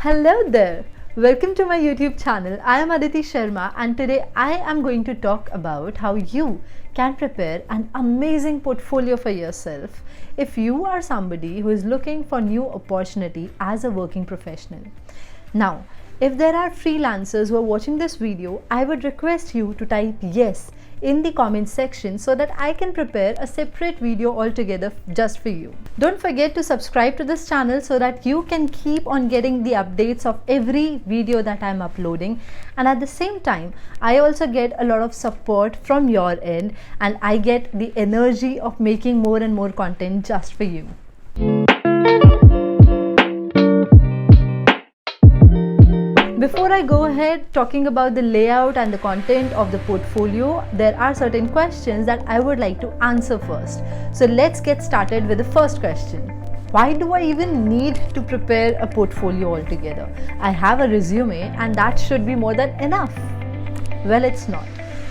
Hello there! Welcome to my YouTube channel. I am Aditi Sharma and today I am going to talk about how you can prepare an amazing portfolio for yourself if you are somebody who is looking for new opportunity as a working professional. Now, if there are freelancers who are watching this video, I would request you to type yes in the comment section so that I can prepare a separate video altogether just for you. Don't forget to subscribe to this channel so that you can keep on getting the updates of every video that I'm uploading, and at the same time I also get a lot of support from your end and I get the energy of making more and more content just for you. Before I go ahead talking about the layout and the content of the portfolio, there are certain questions that I would like to answer first. So let's get started with the first question. Why do I even need to prepare a portfolio altogether? I have a resume and that should be more than enough. Well, it's not.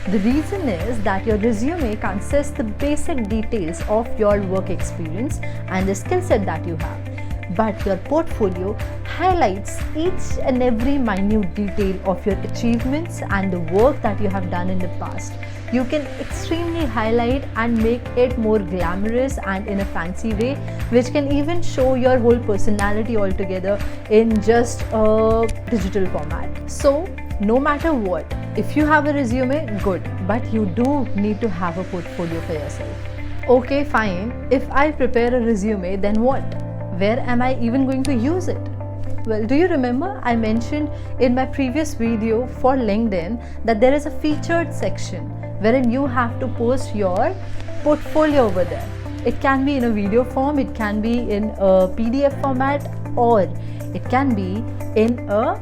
The reason is that your resume consists the basic details of your work experience and the skill set that you have. But your portfolio highlights each and every minute detail of your achievements and the work that you have done in the past. You can extremely highlight and make it more glamorous and in a fancy way, which can even show your whole personality altogether in just a digital format. So, no matter what, if you have a resume, good, but you do need to have a portfolio for yourself. Okay, fine. If I prepare a resume, then what? Where am I even going to use it? Well, do you remember I mentioned in my previous video for LinkedIn that there is a featured section wherein you have to post your portfolio over there. It can be in a video form, it can be in a PDF format, or it can be in a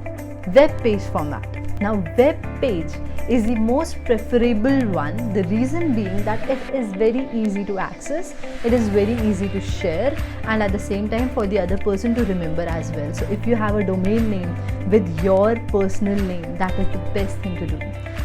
web page format. Now, web page is the most preferable one, the reason being that it is very easy to access, it is very easy to share, and at the same time for the other person to remember as well. So if you have a domain name with your personal name, that is the best thing to do,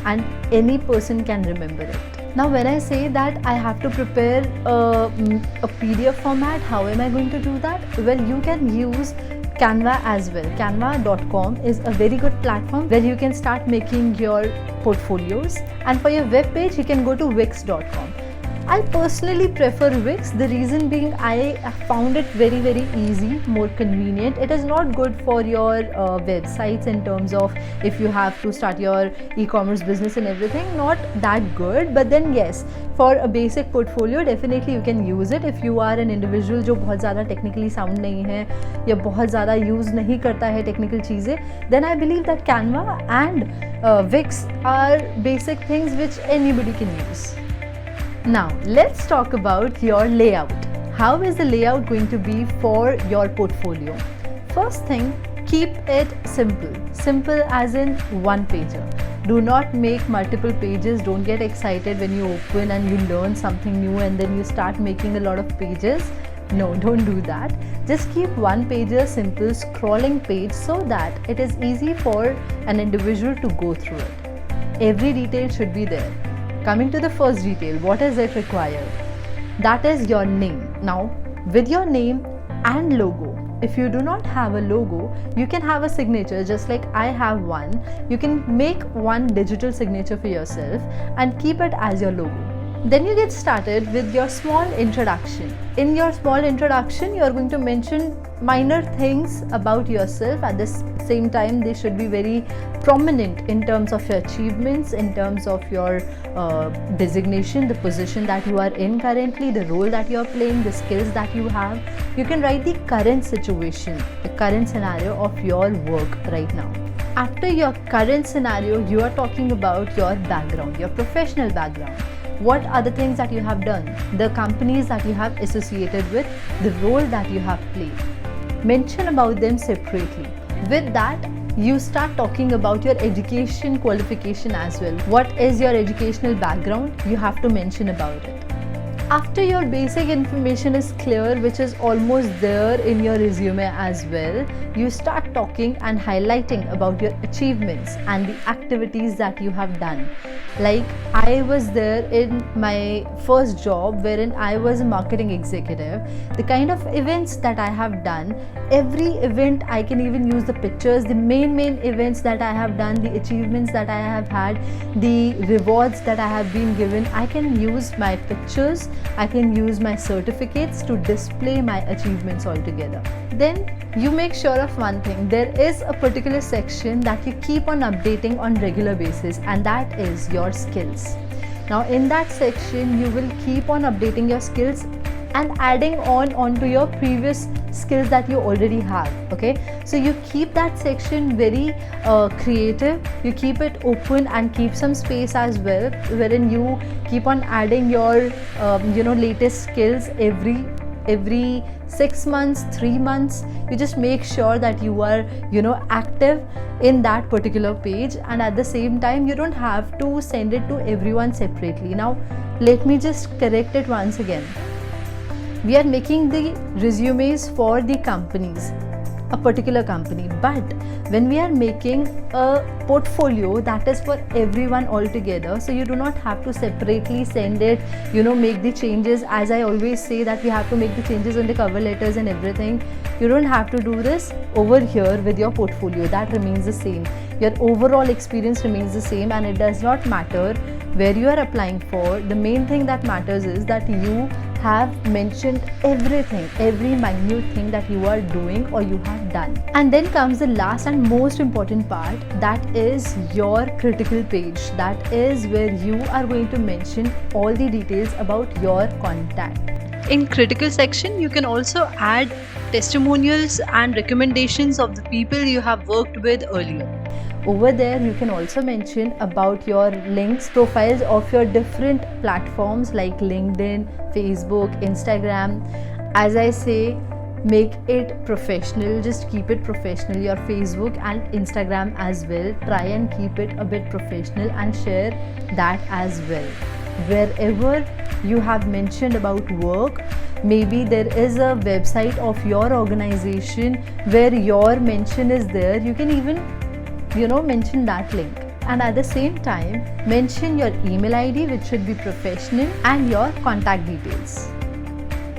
and any person can remember it. Now, when I say that I have to prepare a PDF format, how am I going to do that? Well, you can use Canva as well. Canva.com is a very good platform where you can start making your portfolios, and for your web page you can go to Wix.com. I personally prefer Wix, the reason being I found it very easy, more convenient. It is not good for your websites in terms of if you have to start your e-commerce business and everything, not that good, but then yes, for a basic portfolio definitely you can use it if you are an individual जो बहुत ज़्यादा technically sound नहीं है या बहुत ज़्यादा use नहीं करता है technical चीज़ें, then I believe that Canva and Wix are basic things which anybody can use. Now, let's talk about your layout. How is the layout going to be for your portfolio? First thing, keep it simple. Simple as in one pager. Do not make multiple pages. Don't get excited when you open and you learn something new and then you start making a lot of pages. No, don't do that. Just keep one pager, simple scrolling page so that it is easy for an individual to go through it. Every detail should be there. Coming to the first detail, what is it required? That is your name. Now, with your name and logo, if you do not have a logo, you can have a signature just like I have one. You can make one digital signature for yourself and keep it as your logo. Then you get started with your small introduction. In your small introduction, you are going to mention minor things about yourself. At the same time, they should be very prominent in terms of your achievements, in terms of your designation, the position that you are in currently, the role that you are playing, the skills that you have. You can write the current situation, the current scenario of your work right now. After your current scenario, you are talking about your background, your professional background. What are the things that you have done, the companies that you have associated with, the role that you have played. Mention about them separately. With that, you start talking about your education qualification as well. What is your educational background? You have to mention about it. After your basic information is clear, which is almost there in your resume as well, you start talking and highlighting about your achievements and the activities that you have done. Like, I I was there in my first job wherein I was a marketing executive, the kind of events that I have done, every event I can even use the pictures, the main events that I have done, the achievements that I have had, the rewards that I have been given, I can use my pictures, I can use my certificates to display my achievements altogether. Then you make sure of one thing, there is a particular section that you keep on updating on regular basis, and that is your skills. Now in that section you will keep on updating your skills and adding onto your previous skills that you already have. Okay, so you keep that section very creative, you keep it open and keep some space as well, wherein you keep on adding your latest skills every 6 months, 3 months. You just make sure that you are active in that particular page, and at the same time you don't have to send it to everyone separately. Now let me just correct it once again. We are making the resumes for the companies, a particular company, but when we are making a portfolio, that is for everyone altogether, so you do not have to separately send it, make the changes. As I always say that we have to make the changes on the cover letters and everything. You don't have to do this over here with your portfolio. That remains the same. Your overall experience remains the same, and it does not matter where you are applying for. The main thing that matters is that you have mentioned everything, every minute thing that you are doing or you have done. And then comes the last and most important part, that is your critical page. That is where you are going to mention all the details about your contact. In critical section, you can also add testimonials and recommendations of the people you have worked with earlier. Over there you can also mention about your links, profiles of your different platforms like LinkedIn, Facebook, Instagram. As I say, make it professional, just keep it professional. Your Facebook and Instagram as well, try and keep it a bit professional and share that as well. Wherever you have mentioned about work, maybe there is a website of your organization where your mention is there, you can even mention that link. And at the same time mention your email ID, which should be professional, and your contact details.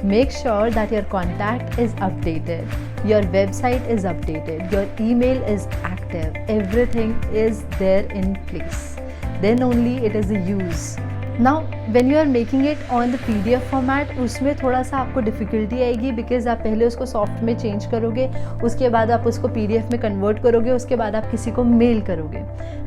Make sure that your contact is updated, your website is updated, your email is active, everything is there in place. Then only it is a use. Now when you are making it on the PDF format, उसमें थोड़ा सा आपको difficulty आएगी, because आप पहले उसको soft में change करोगे, उसके बाद आप उसको PDF में कन्वर्ट करोगे, उसके बाद आप किसी को मेल करोगे.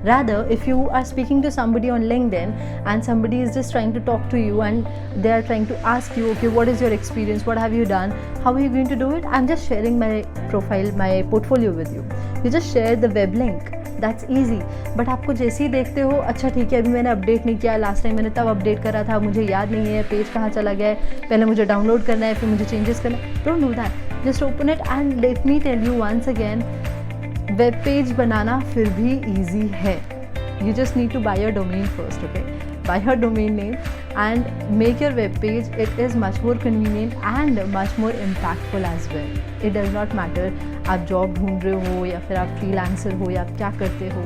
Rather, if you are speaking to somebody on LinkedIn and somebody is just trying to talk to you and they are trying to ask you, okay, what is your experience, what have you done, how are you going to do it? I'm just sharing my profile, my portfolio with you. You just share the web link. That's easy. But आपको जैसे ही देखते हो, अच्छा ठीक है, अभी मैंने update नहीं किया, लास्ट टाइम मैंने तब अपडेट करा था, मुझे याद नहीं है पेज कहाँ चला गया है, पहले मुझे डाउनलोड करना है, फिर मुझे चेंजेस करना है. Don't do that, just open it. And let me tell you once again, web page बनाना फिर भी ईजी है. You just need to buy your domain first, okay? Buy your domain name and make your web page. It is much more convenient and much more impactful as well. It does not matter आप job ढूंढ रहे हो या फिर आप freelancer हो या आप क्या करते हो.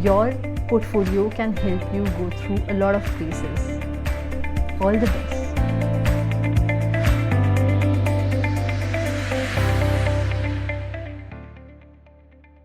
Your portfolio can help you go through a lot of places. All the best.